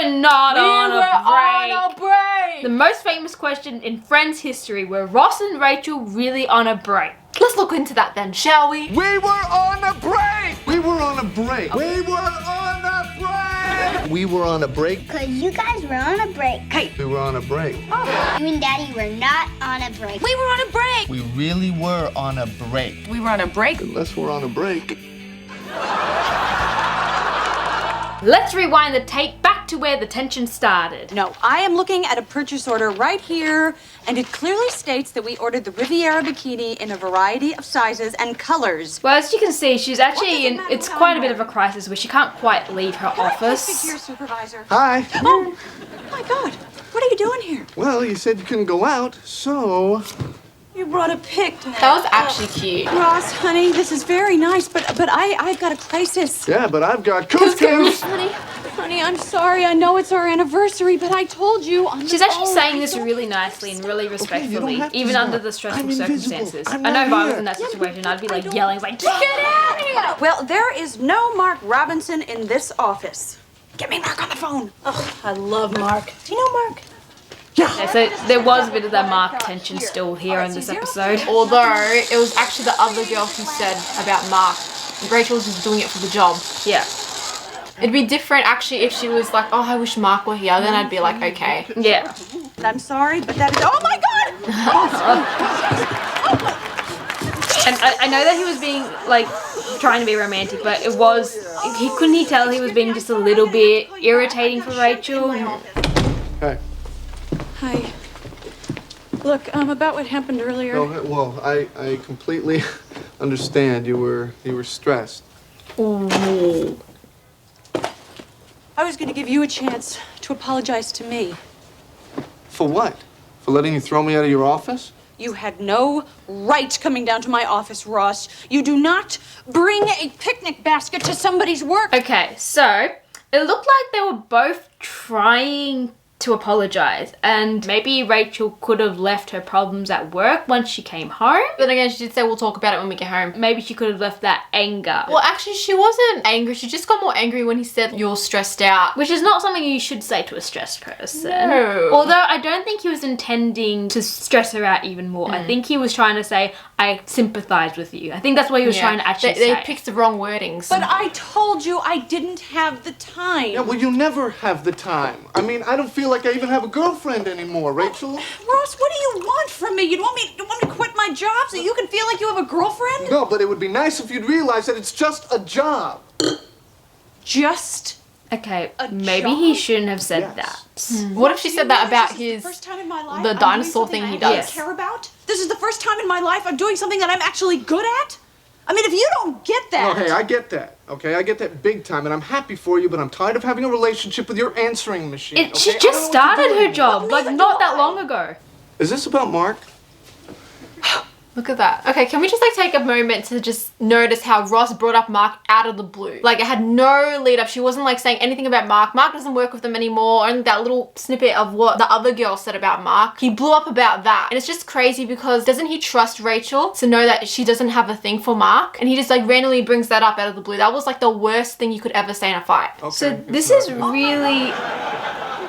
were not on a break. break. The most famous question in Friends history, were Ross and Rachel really on a break? Let's look into that then, shall we? We were on a break! We were on a break! We were on a break! We were on a break? Cause you guys were on a break. Hey. We were on a break. You and Daddy were not on a break. We were on a break. We really were on a break. We were on a break. Unless we're on a break. Let's rewind the tape back to where the tension started. No, I am looking at a purchase order right here, and it clearly states that we ordered the Riviera bikini in a variety of sizes and colors. Well, as you can see, she's actually in, matter it's what quite I a bit of a crisis where she can't quite leave her Can I please speak office. to your supervisor? Hi. Oh my God, what are you doing here? Well, you said you couldn't go out, so... You brought a picnic. That was actually cute. Ross, honey, this is very nice, but I've got a crisis. Yeah, but I've got couscous. Honey, I'm sorry. I know it's our anniversary, but I told you on the She's actually phone, saying I this don't- really nicely and really you don't respectfully, have to even stop. under the stressful I'm invisible. circumstances. I'm I know not if I was here. in that situation, I'd be like don't- yelling, like, get out of here! Well, there is no Mark Robinson in this office. Get me Mark on the phone. Oh, I love Mark. Do you know Mark? Yeah, so there was a bit of that Mark tension still here in this episode. Although it was actually the other girl who said about Mark. Rachel was just doing it for the job. Yeah. It'd be different actually if she was like, oh, I wish Mark were here. Then I'd be like, okay. Yeah. I'm sorry, but that is. Oh my God! And I know that he was being, like, trying to be romantic, but it was, couldn't he tell he was being just a little bit irritating for Rachel? Hey. Hi. Look, about what happened earlier. Oh, well, I completely understand. You were stressed. I was going to give you a chance to apologize to me. For what? For letting you throw me out of your office? You had no right coming down to my office, Ross. You do not bring a picnic basket to somebody's work. Okay, so it looked like they were both trying to apologize, and maybe Rachel could have left her problems at work once she came home. Then again, she did say we'll talk about it when we get home. Maybe she could have left that anger. Well, actually, she wasn't angry. She just got more angry when he said you're stressed out. Which is not something you should say to a stressed person. No. Although I don't think he was intending to stress her out even more. I think he was trying to say, I sympathize with you. I think that's what he was trying to actually they say. picked the wrong wordings. But I told you I didn't have the time. Yeah, well, you never have the time. I mean, I don't feel like I even have a girlfriend anymore, Rachel. Ross, what do you want from me? You want me to quit my job so you can feel like you have a girlfriend? No, but it would be nice if you'd realize that it's just a job. Just Okay, A maybe job? he shouldn't have said Yes. that. What if she said that about this is his... the first time in my life the I'm doing dinosaur something thing he I actually does? care about? This is the first time in my life I'm doing something that I'm actually good at? I mean, if you don't get that. Oh, hey, I get that. Okay, I get that big time, and I'm happy for you, but I'm tired of having a relationship with your answering machine. She okay? I don't just know what to started do her anymore. job, like neither not do that I. long ago. Is this about Mark? Look at that. Okay, can we just like take a moment to just notice how Ross brought up Mark out of the blue? Like it had no lead up. She wasn't like saying anything about Mark. Mark doesn't work with them anymore. Only that little snippet of what the other girl said about Mark. He blew up about that. And it's just crazy because doesn't he trust Rachel to know that she doesn't have a thing for Mark? And he just like randomly brings that up out of the blue. That was like the worst thing you could ever say in a fight. Okay. So it's this not is good. really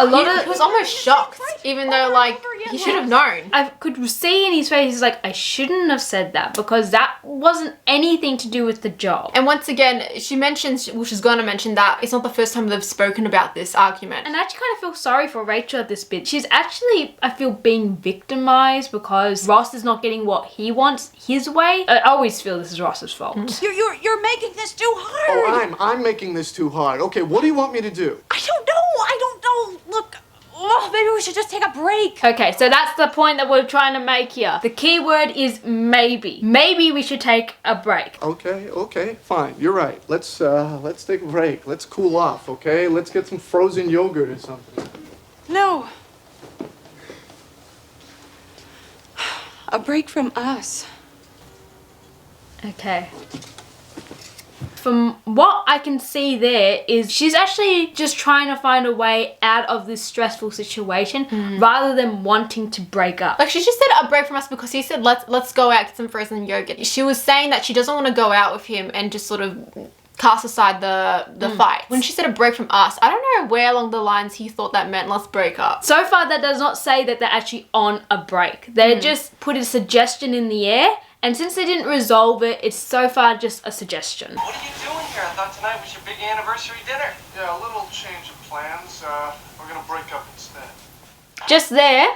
a lot He of... was almost shocked, even though like he should have known. I could see in his face, he's like, I shouldn't have said that because that wasn't anything to do with the job. And once again, she mentions, well, she's gonna mention that it's not the first time they've spoken about this argument. And I actually kind of feel sorry for Rachel at this bit. She's actually, I feel, being victimized because Ross is not getting what he wants his way. I always feel this is Ross's fault. You're making this too hard. Oh, I'm making this too hard. Okay, what do you want me to do? I don't know. Look, maybe we should just take a break. Okay, so that's the point that we're trying to make here. The key word is maybe. Maybe we should take a break. Okay, fine. You're right. Let's take a break. Let's cool off, okay? Let's get some frozen yogurt or something. No. A break from us. Okay. From what I can see there is she's actually just trying to find a way out of this stressful situation rather than wanting to break up. Like she just said a break from us because he said let's go out, get some frozen yogurt. She was saying that she doesn't want to go out with him and just sort of cast aside the fight. When she said a break from us, I don't know where along the lines he thought that meant let's break up. So far, that does not say that they're actually on a break. They just put a suggestion in the air, and since they didn't resolve it, it's so far just a suggestion. What are you doing here? I thought tonight was your big anniversary dinner. Yeah, a little change of plans. We're gonna break up instead. Just there,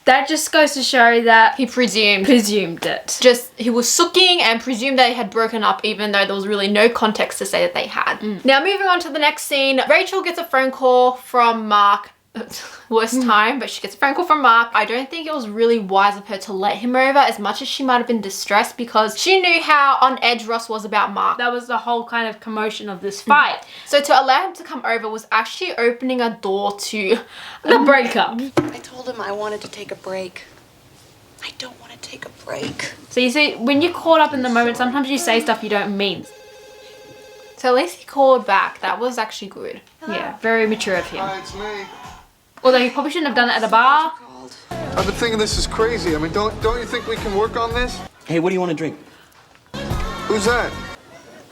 that just goes to show that He presumed. it. Just, he was sooking and presumed they had broken up even though there was really no context to say that they had. Now moving on to the next scene, Rachel gets a phone call from Mark. Worst time, but she gets a phone call from Mark. I don't think it was really wise of her to let him over as much as she might have been distressed because she knew how on edge Ross was about Mark. That was the whole kind of commotion of this fight. So to allow him to come over was actually opening a door to The breakup. I told him I wanted to take a break. I don't want to take a break. So you see, when you're caught up in the moment, sometimes you say stuff you don't mean. So at least he called back. That was actually good. Yeah, very mature of him. Hi, it's me. Although he probably shouldn't have done it at a bar. I've been thinking this is crazy. I mean, don't you think we can work on this? Hey, what do you want to drink? Who's that?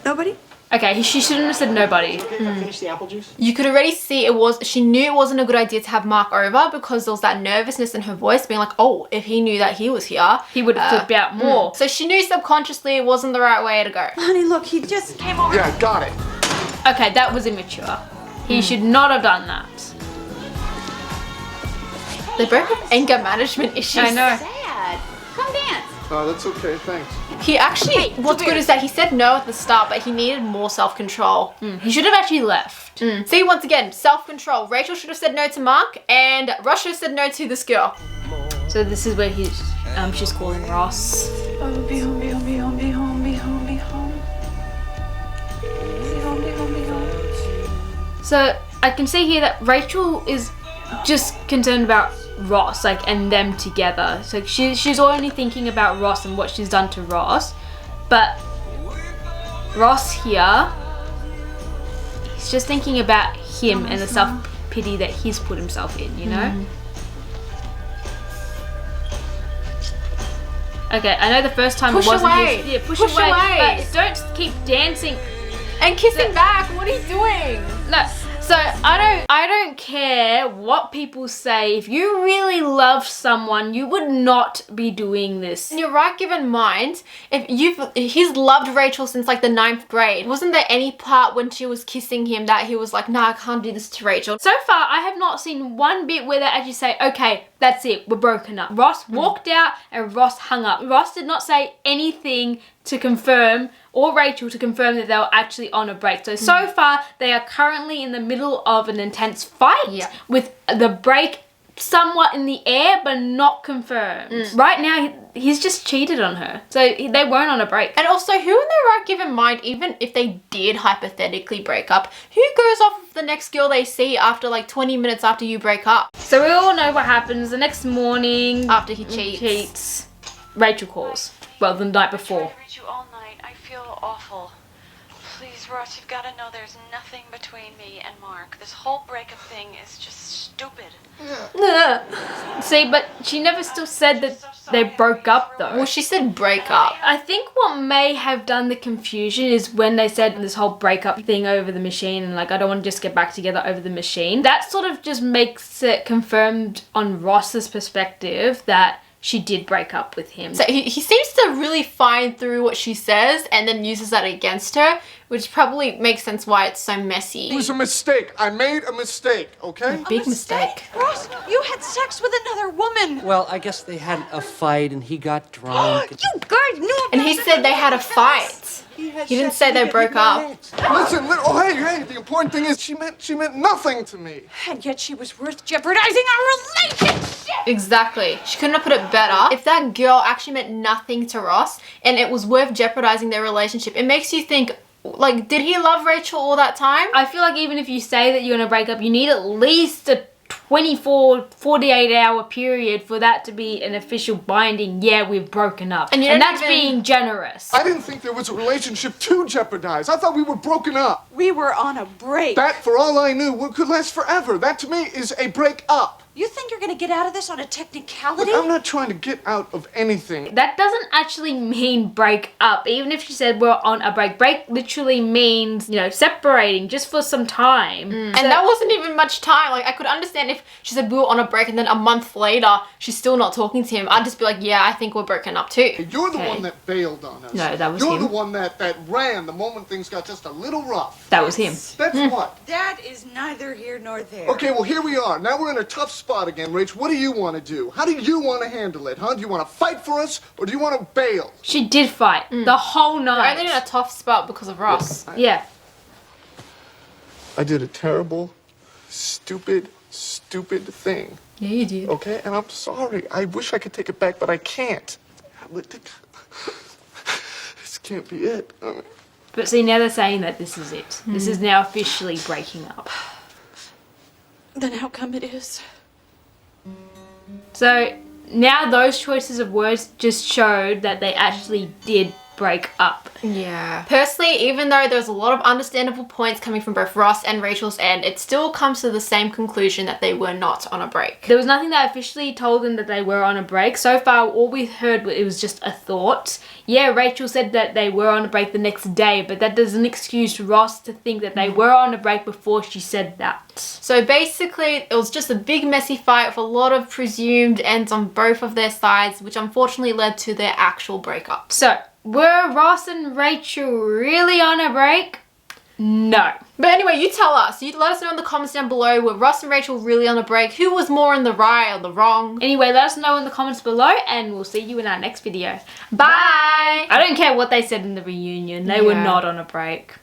Nobody? Okay, she shouldn't have said nobody. Finish the apple juice? You could already see she knew it wasn't a good idea to have Mark over because there was that nervousness in her voice being like, oh, if he knew that he was here, He would have flipped out more. So she knew subconsciously it wasn't the right way to go. Honey, look, he just came over. Yeah, got it. Okay, that was immature. He should not have done that. They both have anger management issues. I know. Sad. Come dance. That's okay, thanks. He actually, what's good is that he said no at the start, but he needed more self-control. He should have actually left. See, once again, self-control. Rachel should have said no to Mark, and Ross should have said no to this girl. So this is where she's calling Ross. Oh, be home, be home, be home, be home, be home, be home. Be home, be home, be home. So I can see here that Rachel is just concerned about Ross, like, and them together. So she's only thinking about Ross and what she's done to Ross. But Ross here, he's just thinking about him and the self-pity that he's put himself in, you know? Okay, I know the first time Push it wasn't away. his... Yeah, push away. But don't keep dancing. And kissing back, what are you doing? No, so I don't care what people say. If you really love someone, you would not be doing this. And you're right, given mind, he's loved Rachel since like the 9th grade. Wasn't there any part when she was kissing him that he was like, nah, I can't do this to Rachel? So far, I have not seen one bit where they actually say, okay, that's it, we're broken up. Ross walked out and Ross hung up. Ross did not say anything to confirm, or Rachel to confirm that they were actually on a break. So far, they are currently in the middle of an intense fight with the break somewhat in the air, but not confirmed. Right now, he's just cheated on her. So they weren't on a break. And also, who in their right given mind, even if they did hypothetically break up, who goes off of the next girl they see after like 20 minutes after you break up? So we all know what happens. The next morning, After he cheats. Rachel calls. Well, the night before. I read you all night. I feel awful. Please, Ross, you've got to know there's nothing between me and Mark. This whole breakup thing is just stupid. See, but she never still said that they broke up though. Well, she said break up. I think what may have done the confusion is when they said this whole breakup thing over the machine and like, I don't want to just get back together over the machine. That sort of just makes it confirmed on Ross's perspective that she did break up with him. So he seems to really find through what she says and then uses that against her, which probably makes sense why it's so messy. It was a mistake. I made a mistake, okay? Big mistake. Ross, you had sex with another woman. Well, I guess they had a fight and he got drunk. You guys knew And he said they had a fight. He didn't say they broke up. Listen, hey, the important thing is she meant nothing to me. And yet she was worth jeopardizing our relationship. Exactly. She couldn't have put it better. If that girl actually meant nothing to Ross and it was worth jeopardizing their relationship, it makes you think, like, did he love Rachel all that time? I feel like even if you say that you're going to break up, you need at least a 48 hour period for that to be an official binding, yeah, we've broken up. And that's being generous. I didn't think there was a relationship to jeopardize. I thought we were broken up. We were on a break. That, for all I knew, could last forever. That, to me, is a break up. You think you're gonna get out of this on a technicality? Look, I'm not trying to get out of anything. That doesn't actually mean break up. Even if she said we're on a break. Break literally means, you know, separating just for some time. And that wasn't even much time. Like, I could understand if she said we were on a break and then a month later she's still not talking to him. I'd just be like, yeah, I think we're broken up too. You're the Okay. one that bailed on us. No, that was You're him. the one that ran the moment things got just a little rough. That was him. That's what? That is neither here nor there. Okay, well, here we are. Now we're in a tough spot again, Rach. What do you want to do? How do you want to handle it, huh? Do you want to fight for us, or do you want to bail? She did fight the whole We're night. only in a tough spot because of Ross. Yeah. I did a terrible, stupid thing, Yeah, you did. okay? And I'm sorry. I wish I could take it back, but I can't. This can't be it. But see, now they're saying that this is it. This is now officially breaking up. Then how come it is? So now those choices of words just showed that they actually did break up. Yeah. Personally, even though there's a lot of understandable points coming from both Ross and Rachel's end, it still comes to the same conclusion that they were not on a break. There was nothing that officially told them that they were on a break. So far, all we heard, it was just a thought. Yeah, Rachel said that they were on a break the next day, but that doesn't excuse Ross to think that they were on a break before she said that. So basically, it was just a big messy fight with a lot of presumed ends on both of their sides, which unfortunately led to their actual breakup. So, were Ross and Rachel really on a break? No. But anyway, you tell us. You let us know in the comments down below, were Ross and Rachel really on a break? Who was more in the right or the wrong? Anyway, let us know in the comments below, and we'll see you in our next video. Bye! I don't care what they said in the reunion. They were Yeah. not on a break.